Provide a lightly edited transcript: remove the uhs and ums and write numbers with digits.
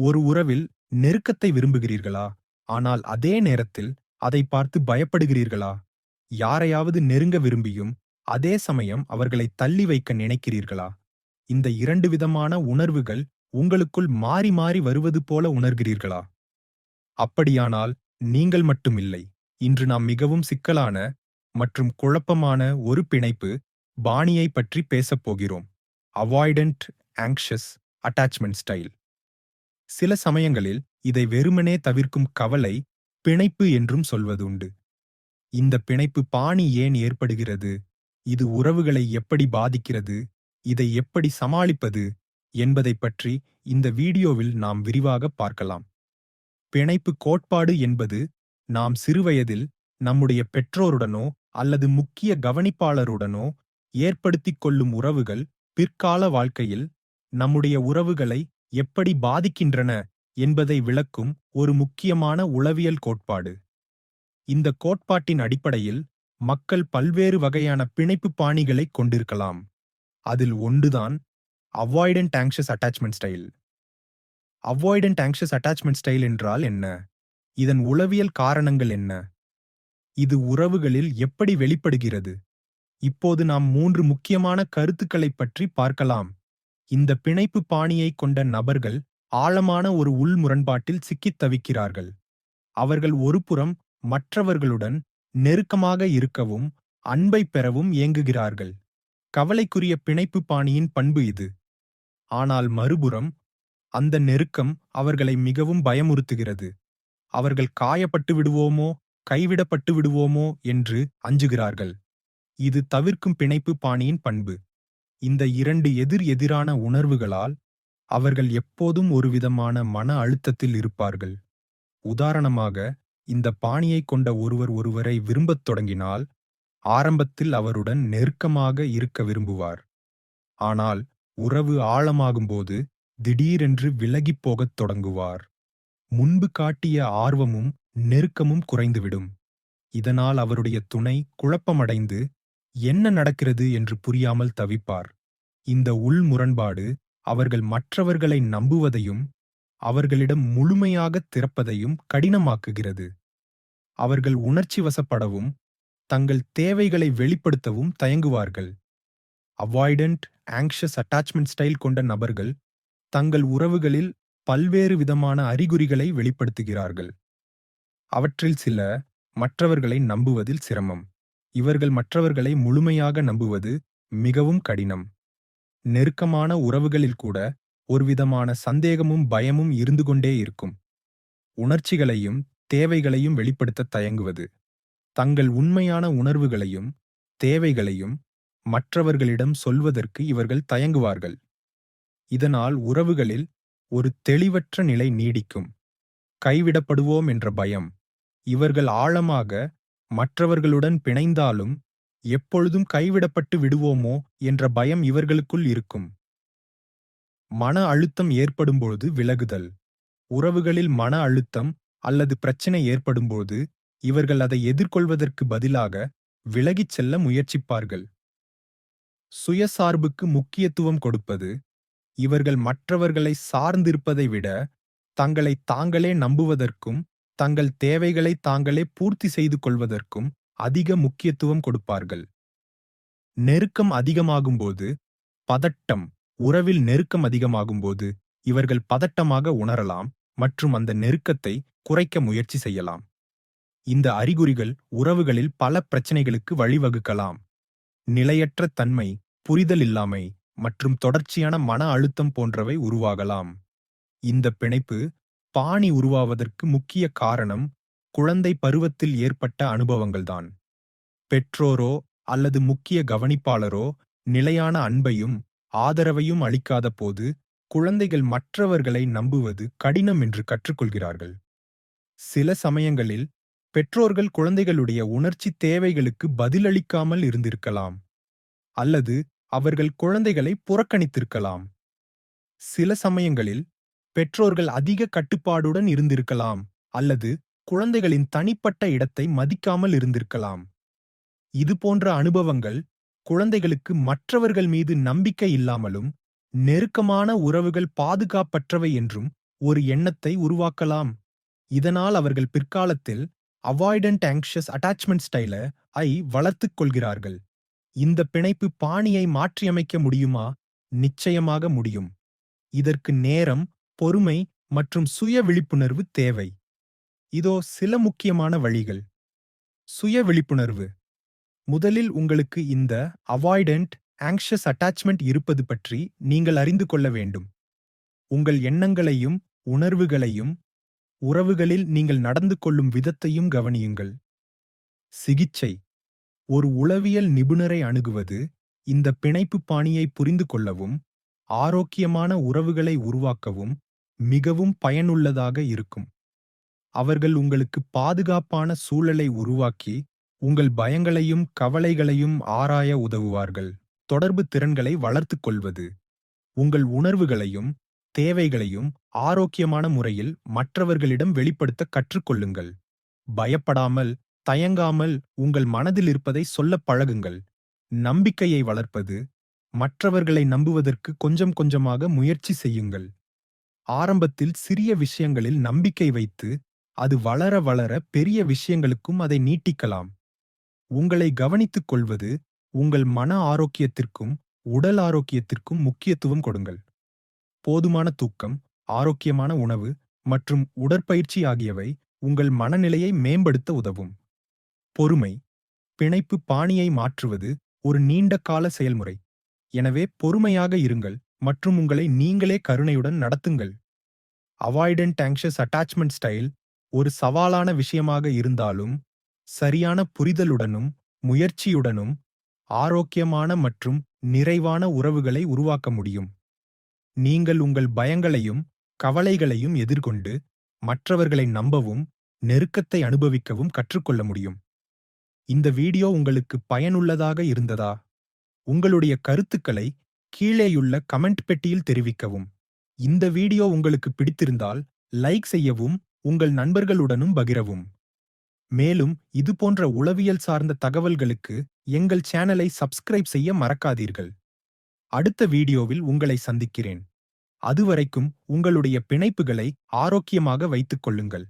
ஒரு உறவில் நெருக்கத்தை விரும்புகிறீர்களா? ஆனால் அதே நேரத்தில் அதை பார்த்து பயப்படுகிறீர்களா? யாரையாவது நெருங்க விரும்பியும், அதே சமயம் அவர்களை தள்ளி வைக்க நினைக்கிறீர்களா? இந்த 2 விதமான உணர்வுகள் உங்களுக்குள் மாறி மாறி வருவது போல உணர்கிறீர்களா? அப்படியானால் நீங்கள் மட்டும் இல்லை. இன்று நாம் மிகவும் சிக்கலான மற்றும் குழப்பமான ஒரு பிணைப்பு பாணியை பற்றி பேசப் போகிறோம். Avoidant anxious attachment style. சில சமயங்களில் இதை வெறுமனே தவிர்க்கும் கவலை பிணைப்பு என்றும் சொல்வதுண்டு. இந்த பிணைப்பு பாணி ஏன் ஏற்படுகிறது? இது உறவுகளை எப்படி பாதிக்கிறது? இதை எப்படி சமாளிப்பது? என்பதைப் பற்றி இந்த வீடியோவில் நாம் விரிவாக பார்க்கலாம். பிணைப்பு கோட்பாடு என்பது நாம் சிறுவயதில் நம்முடைய பெற்றோருடனோ அல்லது முக்கிய கவனிப்பாளருடனோ ஏற்படுத்திக் கொள்ளும் உறவுகள் பிற்கால வாழ்க்கையில் நம்முடைய உறவுகளை எப்படி பாதிக்கின்றன என்பதை விளக்கும் ஒரு முக்கியமான உளவியல் கோட்பாடு. இந்த கோட்பாட்டின் அடிப்படையில் மக்கள் பல்வேறு வகையான பிணைப்பு பாணிகளைக் கொண்டிருக்கலாம். அதில் ஒன்றுதான் avoidant anxious attachment style. Avoidant anxious attachment style என்றால் என்ன? இதன் உளவியல் காரணங்கள் என்ன? இது உறவுகளில் எப்படி வெளிப்படுகிறது? இப்போது நாம் 3 முக்கியமான கருத்துக்களைப் பற்றி பார்க்கலாம். இந்த பிணைப்பு பாணியைக் கொண்ட நபர்கள் ஆழமான ஒரு உள் முரண்பாட்டில் சிக்கித் தவிக்கிறார்கள். அவர்கள் ஒருபுறம் மற்றவர்களுடன் நெருக்கமாக இருக்கவும், அன்பைப் பெறவும் ஏங்குகிறார்கள். கவலைக்குரிய பிணைப்பு பாணியின் பண்பு இது. ஆனால் மறுபுறம், அந்த நெருக்கம் அவர்களை மிகவும் பயமுறுத்துகிறது. அவர்கள் காயப்பட்டு விடுவோமோ, கைவிடப்பட்டு விடுவோமோ என்று அஞ்சுகிறார்கள். இது தவிர்க்கும் பிணைப்பு பாணியின் பண்பு. இந்த 2 எதிரான உணர்வுகளால் அவர்கள் எப்போதும் ஒருவிதமான மன அழுத்தத்தில் இருப்பார்கள். உதாரணமாக, இந்த பாணியைக் கொண்ட ஒருவர் ஒருவரை விரும்பத் தொடங்கினால், ஆரம்பத்தில் அவருடன் நெருக்கமாக இருக்க விரும்புவார். ஆனால் உறவு ஆழமாகும்போது திடீரென்று விலகிப் போகத் தொடங்குவார். முன்பு காட்டிய ஆர்வமும் நெருக்கமும் குறைந்துவிடும். இதனால் அவருடைய துணை குழப்பமடைந்து என்ன நடக்கிறது என்று புரியாமல் தவிப்பார். இந்த உள் முரண்பாடு அவர்கள் மற்றவர்களை நம்புவதையும் அவர்களிடம் முழுமையாகத் திறப்பதையும் கடினமாக்குகிறது. அவர்கள் உணர்ச்சி வசப்படவும் தங்கள் தேவைகளை வெளிப்படுத்தவும் தயங்குவார்கள். அவாய்டன்ட் ஆங்ஷியஸ் அட்டாச்மென்ட் ஸ்டைல் கொண்ட நபர்கள் தங்கள் உறவுகளில் பல்வேறு விதமான அறிகுறிகளை வெளிப்படுத்துகிறார்கள். அவற்றில் சில மற்றவர்களை நம்புவதில் சிரமம். இவர்கள் மற்றவர்களை முழுமையாக நம்புவது மிகவும் கடினம். நெருக்கமான உறவுகளில் கூட ஒருவிதமான சந்தேகமும் பயமும் இருந்து கொண்டே இருக்கும். உணர்ச்சிகளையும் தேவைகளையும் வெளிப்படுத்த தயங்குவது. தங்கள் உண்மையான உணர்வுகளையும் தேவைகளையும் மற்றவர்களிடம் சொல்வதற்கு இவர்கள் தயங்குவார்கள். இதனால் உறவுகளில் ஒரு தெளிவற்ற நிலை நீடிக்கும். கைவிடப்படுவோம் என்ற பயம். இவர்கள் ஆழமாக மற்றவர்களுடன் பிணைந்தாலும் எப்பொழுதும் கைவிடப்பட்டு விடுவோமோ என்ற பயம் இவர்களுக்குள் இருக்கும். மன அழுத்தம் ஏற்படும்போது விலகுதல். உறவுகளில் மன அழுத்தம் அல்லது பிரச்சனை ஏற்படும்போது இவர்கள் அதை எதிர்கொள்வதற்கு பதிலாக விலகிச் செல்ல முயற்சிப்பார்கள். சுயசார்புக்கு முக்கியத்துவம் கொடுப்பது. இவர்கள் மற்றவர்களை சார்ந்திருப்பதை விட தங்களை தாங்களே நம்புவதற்கும் தங்கள் தேவைகளை தாங்களே பூர்த்தி செய்து கொள்வதற்கும் அதிக முக்கியத்துவம் கொடுப்பார்கள். நெருக்கம் அதிகமாகும்போது பதட்டம். உறவில் நெருக்கம் அதிகமாகும்போது இவர்கள் பதட்டமாக உணரலாம் மற்றும் அந்த நெருக்கத்தை குறைக்க முயற்சி செய்யலாம். இந்த அறிகுறிகள் உறவுகளில் பல பிரச்சனைகளுக்கு வழிவகுக்கலாம். நிலையற்ற தன்மை, புரிதல் இல்லாமை மற்றும் தொடர்ச்சியான மன அழுத்தம் போன்றவை உருவாகலாம். இந்த பிணைப்பு பாணி உருவாவதற்கு முக்கிய காரணம் குழந்தை பருவத்தில் ஏற்பட்ட அனுபவங்கள்தான். பெற்றோரோ அல்லது முக்கிய கவனிப்பாளரோ நிலையான அன்பையும் ஆதரவையும் அளிக்காத போது குழந்தைகள் மற்றவர்களை நம்புவது கடினம் என்று கற்றுக்கொள்கிறார்கள். சில சமயங்களில் பெற்றோர்கள் குழந்தைகளுடைய உணர்ச்சி தேவைகளுக்கு பதிலளிக்காமல் இருந்திருக்கலாம், அல்லது அவர்கள் குழந்தைகளை புறக்கணித்திருக்கலாம். சில சமயங்களில் பெற்றோர்கள் அதிக கட்டுப்பாடுடன் இருந்திருக்கலாம், அல்லது குழந்தைகளின் தனிப்பட்ட இடத்தை மதிக்காமல் இருந்திருக்கலாம். இதுபோன்ற அனுபவங்கள் குழந்தைகளுக்கு மற்றவர்கள் மீது நம்பிக்கை இல்லாமலும் நெருக்கமான உறவுகள் பாதுகாப்பற்றவை என்றும் ஒரு எண்ணத்தை உருவாக்கலாம். இதனால் அவர்கள் பிற்காலத்தில் அவாய்டன்ட் ஆங்ஷியஸ் அட்டாச்மெண்ட் ஸ்டைல ஐ வளர்த்துக் கொள்கிறார்கள். இந்த பிணைப்பு பாணியை மாற்றியமைக்க முடியுமா? நிச்சயமாக முடியும். இதற்கு நேரம், பொறுமை மற்றும் சுய விழிப்புணர்வு தேவை. இதோ சில முக்கியமான வழிகள். சுய விழிப்புணர்வு. முதலில் உங்களுக்கு இந்த அவாய்டன்ட் ஆங்ஷியஸ் அட்டாச்மெண்ட் இருப்பது பற்றி நீங்கள் அறிந்து கொள்ள வேண்டும். உங்கள் எண்ணங்களையும் உணர்வுகளையும் உறவுகளில் நீங்கள் நடந்து கொள்ளும் விதத்தையும் கவனியுங்கள். சிகிச்சை. ஒரு உளவியல் நிபுணரை அணுகுவது இந்த பிணைப்பு பாணியை புரிந்து கொள்ளவும் ஆரோக்கியமான உறவுகளை உருவாக்கவும் மிகவும் பயனுள்ளதாக இருக்கும். அவர்கள் உங்களுக்கு பாதுகாப்பான சூழலை உருவாக்கி உங்கள் பயங்களையும் கவலைகளையும் ஆராய உதவுவார்கள். தொடர்பு திறன்களை வளர்த்துக் கொள்வது. உங்கள் உணர்வுகளையும் தேவைகளையும் ஆரோக்கியமான முறையில் மற்றவர்களிடம் வெளிப்படுத்த கற்றுக்கொள்ளுங்கள். பயப்படாமல், தயங்காமல் உங்கள் மனதில் இருப்பதை சொல்லப் பழகுங்கள். நம்பிக்கையை வளர்ப்பது. மற்றவர்களை நம்புவதற்கு கொஞ்சம் கொஞ்சமாக முயற்சி செய்யுங்கள். ஆரம்பத்தில் சிறிய விஷயங்களில் நம்பிக்கை வைத்து, அது வளர வளர பெரிய விஷயங்களுக்கும் அதை நீட்டிக்கலாம். உங்களை கவனித்துக் கொள்வது உங்கள் மன ஆரோக்கியத்திற்கும் உடல் ஆரோக்கியத்திற்கும் முக்கியத்துவம் கொடுங்கள். போதுமான தூக்கம், ஆரோக்கியமான உணவு மற்றும் உடற்பயிற்சி ஆகியவை உங்கள் மனநிலையை மேம்படுத்த உதவும். பொறுமை. பிணைப்பு பாணியை மாற்றுவது ஒரு நீண்ட கால செயல்முறை. எனவே பொறுமையாக இருங்கள் மற்றும் உங்களை நீங்களே கருணையுடன் நடத்துங்கள். அவாய்டன்ட் ஆங்ஷியஸ் அட்டாச்மெண்ட் ஸ்டைல் ஒரு சவாலான விஷயமாக இருந்தாலும், சரியான புரிதலுடனும் முயற்சியுடனும் ஆரோக்கியமான மற்றும் நிறைவான உறவுகளை உருவாக்க முடியும். நீங்கள் உங்கள் பயங்களையும் கவலைகளையும் எதிர்கொண்டு மற்றவர்களை நம்பவும் நெருக்கத்தை அனுபவிக்கவும் கற்றுக்கொள்ள முடியும். இந்த வீடியோ உங்களுக்கு பயனுள்ளதாக இருந்ததா? உங்களுடைய கருத்துக்களை கீழேயுள்ள கமெண்ட் பெட்டியில் தெரிவிக்கவும். இந்த வீடியோ உங்களுக்கு பிடித்திருந்தால் லைக் செய்யவும் உங்கள் நண்பர்களுடனும் பகிரவும். மேலும் இதுபோன்ற உளவியல் சார்ந்த தகவல்களுக்கு எங்கள் சேனலை சப்ஸ்கிரைப் செய்ய மறக்காதீர்கள். அடுத்த வீடியோவில் உங்களை சந்திக்கிறேன். அதுவரைக்கும் உங்களுடைய பிணைப்புகளை ஆரோக்கியமாக வைத்துக் கொள்ளுங்கள்.